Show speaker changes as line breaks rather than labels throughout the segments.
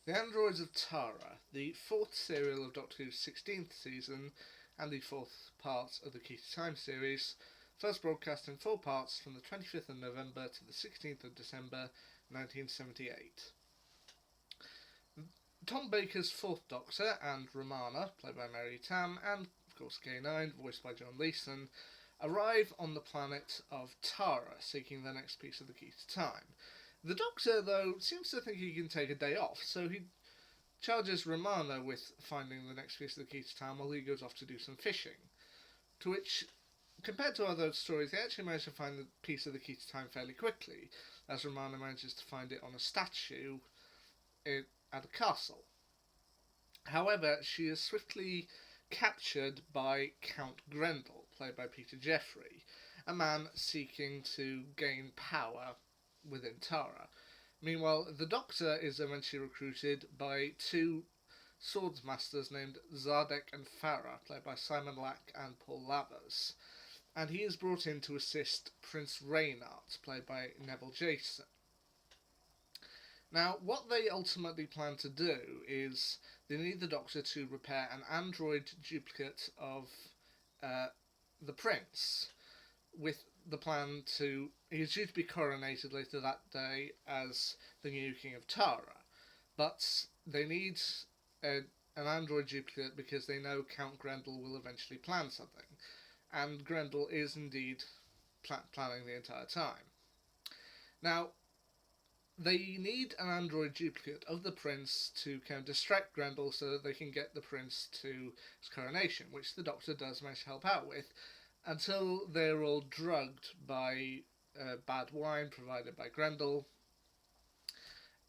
The Androids of Tara, the fourth serial of Doctor Who's 16th season and the fourth part of the Key to Time series, first broadcast in 4 parts from the 25th of November to the 16th of December 1978. Tom Baker's fourth Doctor and Romana, played by Mary Tam, and of course K9, voiced by John Leeson, arrive on the planet of Tara, seeking the next piece of the Key to Time. The Doctor, though, seems to think he can take a day off, so he charges Romana with finding the next piece of the Key to Time while he goes off to do some fishing. To which, compared to other stories, they actually manage to find the piece of the Key to Time fairly quickly, as Romana manages to find it on a statue at a castle. However, she is swiftly captured by Count Grendel, played by Peter Jeffrey, a man seeking to gain power within Tara. Meanwhile, the Doctor is eventually recruited by two swordsmasters named Zardek and Farah, played by Simon Lack and Paul Lavers, and he is brought in to assist Prince Reynard, played by Neville Jason. Now, what they ultimately plan to do is they need the Doctor to repair an android duplicate of the Prince, with the plan to... He's due to be coronated later that day as the new King of Tara, but they need an android duplicate because they know Count Grendel will eventually plan something, and Grendel is indeed planning the entire time. Now, they need an android duplicate of the Prince to kind of distract Grendel so that they can get the Prince to his coronation, which the Doctor does manage to help out with, until they're all drugged by bad wine provided by Grendel,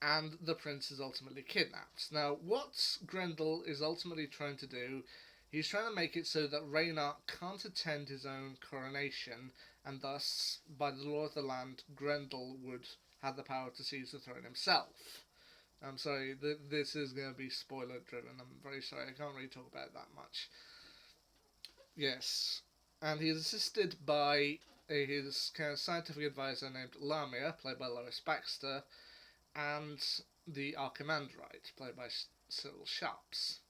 and the Prince is ultimately kidnapped. Now, what Grendel is ultimately trying to do, he's trying to make it so that Reynard can't attend his own coronation, and thus, by the law of the land, Grendel would have the power to seize the throne himself. I'm sorry, this is going to be spoiler driven. I'm very sorry, I can't really talk about it that much. Yes, and he is assisted by his kind of scientific advisor named Lamia, played by Lois Baxter, and the Archimandrite, played by Cyril Sharps.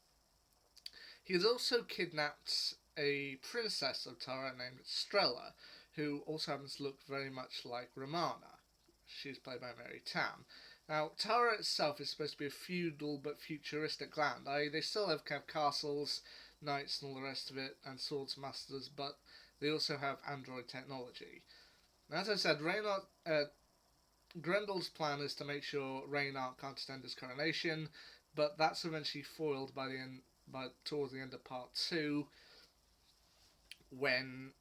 He has also kidnapped a princess of Tara named Strella, who also happens to look very much like Romana. She's played by Mary Tam. Now, Tara itself is supposed to be a feudal but futuristic land. They still have kind of castles, knights and all the rest of it, and swords masters, but they also have android technology. Now, as I said, Grendel's plan is to make sure Reynard can't attend his coronation, but that's eventually foiled towards the end of part 2, when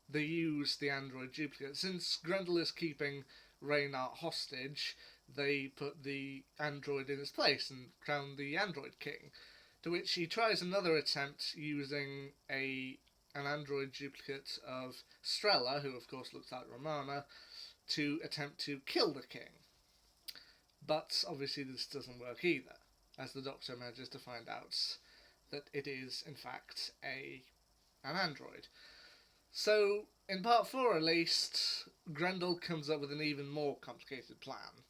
they use the android duplicate. Since Grendel is keeping Reynard hostage, they put the android in his place and crown the android king. To which he tries another attempt using an android duplicate of Strella, who of course looks like Romana, to attempt to kill the king. But obviously this doesn't work either, as the Doctor manages to find out that it is in fact an android. So, in part 4 at least, Grendel comes up with an even more complicated plan.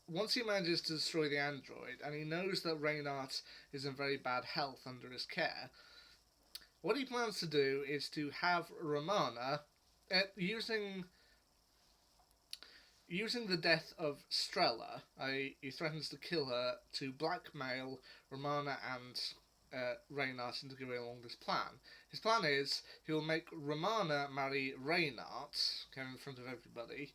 Once he manages to destroy the android, and he knows that Reynard is in very bad health under his care, what he plans to do is to have Romana, using the death of Strella, he threatens to kill her to blackmail Romana and Reynard into going along this plan. His plan is he'll make Romana marry Reynard, kind of in front of everybody,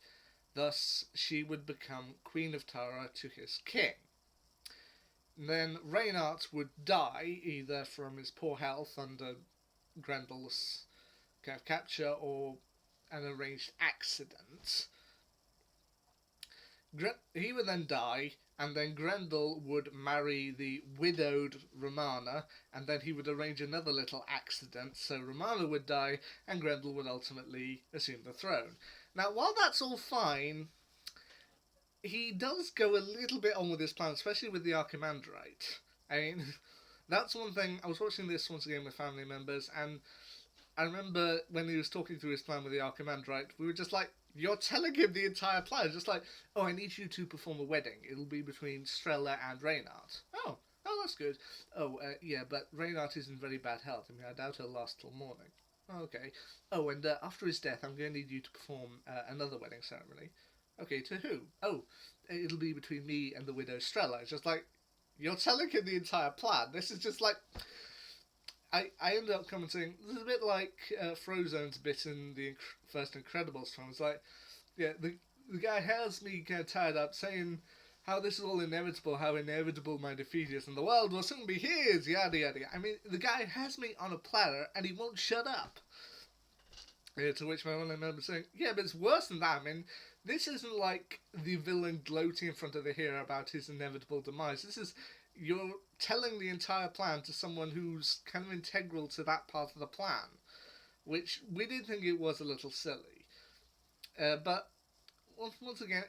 thus she would become Queen of Tara to his king. And then Reynard would die either from his poor health under Grendel's kind of capture or an arranged accident. He would then die, and then Grendel would marry the widowed Romana, and then he would arrange another little accident, so Romana would die, and Grendel would ultimately assume the throne. Now, while that's all fine, he does go a little bit on with his plan, especially with the Archimandrite. I mean, that's one thing. I was watching this once again with family members, and I remember when he was talking through his plan with the Arkham Android, we were just like, you're telling him the entire plan. Just like, oh, I need you to perform a wedding. It'll be between Strella and Reynard. Oh, that's good. Oh, yeah, but Reynard is in very bad health. I mean, I doubt he'll last till morning. Oh, okay. Oh, and after his death, I'm going to need you to perform another wedding ceremony. Okay, to who? Oh, it'll be between me and the widow Strella. It's just like, you're telling him the entire plan. This is just like, I ended up commenting. This is a bit like Frozone's bit in the first Incredibles film. It's like, yeah, the guy has me kind of tied up saying how this is all inevitable, how inevitable my defeat is, and the world will soon be his, yada yada. I mean, the guy has me on a platter and he won't shut up. To which my one member saying, yeah, but it's worse than that. I mean, this isn't like the villain gloating in front of the hero about his inevitable demise. This is you're telling the entire plan to someone who's kind of integral to that part of the plan, which we did think it was a little silly. But once again,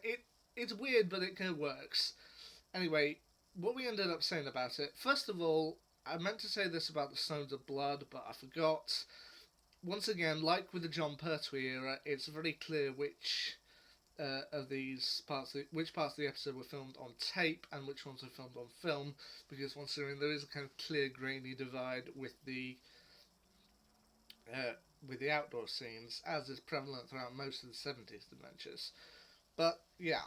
it's weird, but it kind of works. Anyway, what we ended up saying about it, first of all, I meant to say this about the Stones of Blood, but I forgot. Once again, like with the John Pertwee era, it's very clear of these parts, which parts of the episode were filmed on tape and which ones were filmed on film, because once again, there is a kind of clear grainy divide uh, with the outdoor scenes, as is prevalent throughout most of the 70s adventures. But yeah,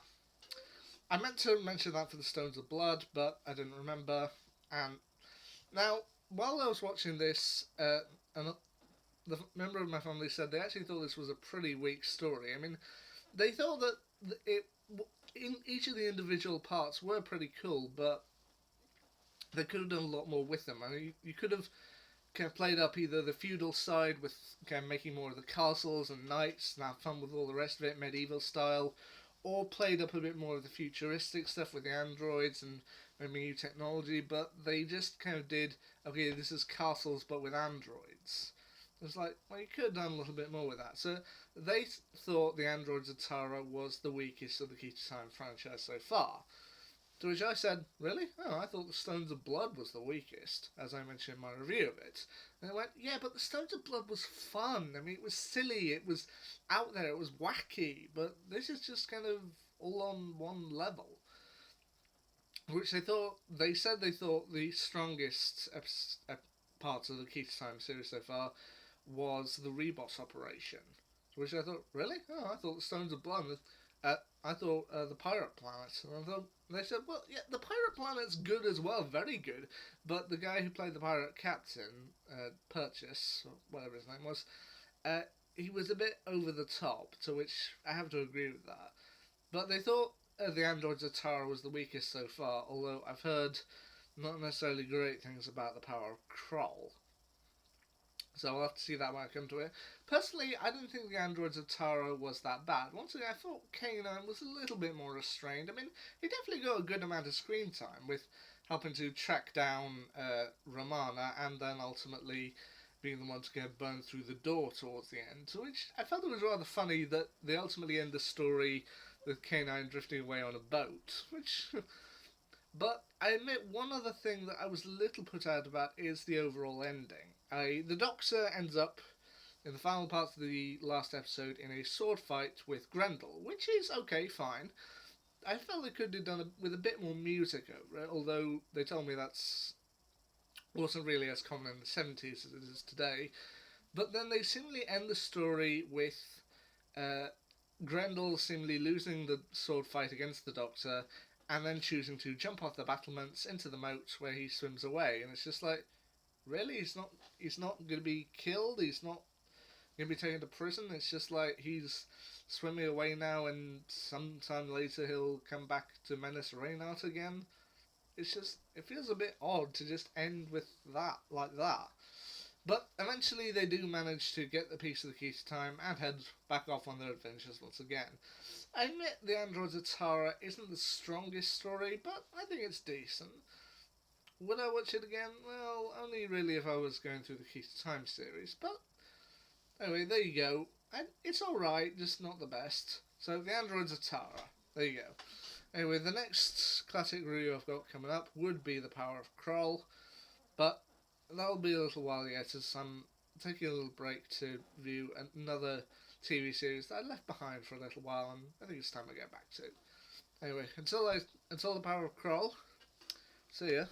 I meant to mention that for the Stones of Blood, but I didn't remember. And now, while I was watching this, and the member of my family said they actually thought this was a pretty weak story. I mean, they thought that it in each of the individual parts were pretty cool, but they could have done a lot more with them. I mean, you could have kind of played up either the feudal side with kind of making more of the castles and knights and have fun with all the rest of it, medieval style, or played up a bit more of the futuristic stuff with the androids and maybe new technology, but they just kind of did, okay, this is castles but with androids. It's like, well, you could have done a little bit more with that. So they thought the Androids of Tara was the weakest of the Key to Time franchise so far. To which I said, really? Oh, I thought the Stones of Blood was the weakest, as I mentioned in my review of it. And they went, yeah, but the Stones of Blood was fun. I mean, it was silly, it was out there, it was wacky, but this is just kind of all on one level. Which they said they thought the strongest parts of the Key to Time series so far was the Rebots operation. Which I thought, really? Oh, I thought the Stones of Blood. I thought the Pirate Planet. And I thought, they said, well, yeah, the Pirate Planet's good as well, very good. But the guy who played the pirate captain, Purchase, or whatever his name was, he was a bit over the top, to which I have to agree with that. But they thought the Androids of Tara was the weakest so far, although I've heard not necessarily great things about the power of Kroll. So I'll have to see that when I come to it. Personally, I didn't think the Androids of Tara was that bad. Once again, I thought K9 was a little bit more restrained. I mean, he definitely got a good amount of screen time with helping to track down Romana and then ultimately being the one to get burned through the door towards the end. Which I felt it was rather funny that they ultimately end the story with K9 drifting away on a boat. Which but I admit one other thing that I was a little put out about is the overall ending. The Doctor ends up in the final parts of the last episode in a sword fight with Grendel, which is okay, fine. I felt they could have done it with a bit more music over it, although they told me that's wasn't really as common in the 70s as it is today. But then they seemingly end the story with uh, Grendel seemingly losing the sword fight against the Doctor and then choosing to jump off the battlements into the moat where he swims away. And it's just like, really? He's not going to be killed? He's not going to be taken to prison? It's just like he's swimming away now and sometime later he'll come back to menace Reynard again? It feels a bit odd to just end with that, like that. But eventually they do manage to get the piece of the Key to Time and head back off on their adventures once again. I admit the Androids of Tara isn't the strongest story, but I think it's decent. Would I watch it again? Well, only really if I was going through the Key to Time series. But anyway, there you go. And it's alright, just not the best. So, the Androids of Tara. There you go. Anyway, the next classic review I've got coming up would be The Power of Kroll. But that'll be a little while yet, as I'm taking a little break to view another TV series that I left behind for a little while, and I think it's time I get back to. Anyway, until the power of Kroll. See ya.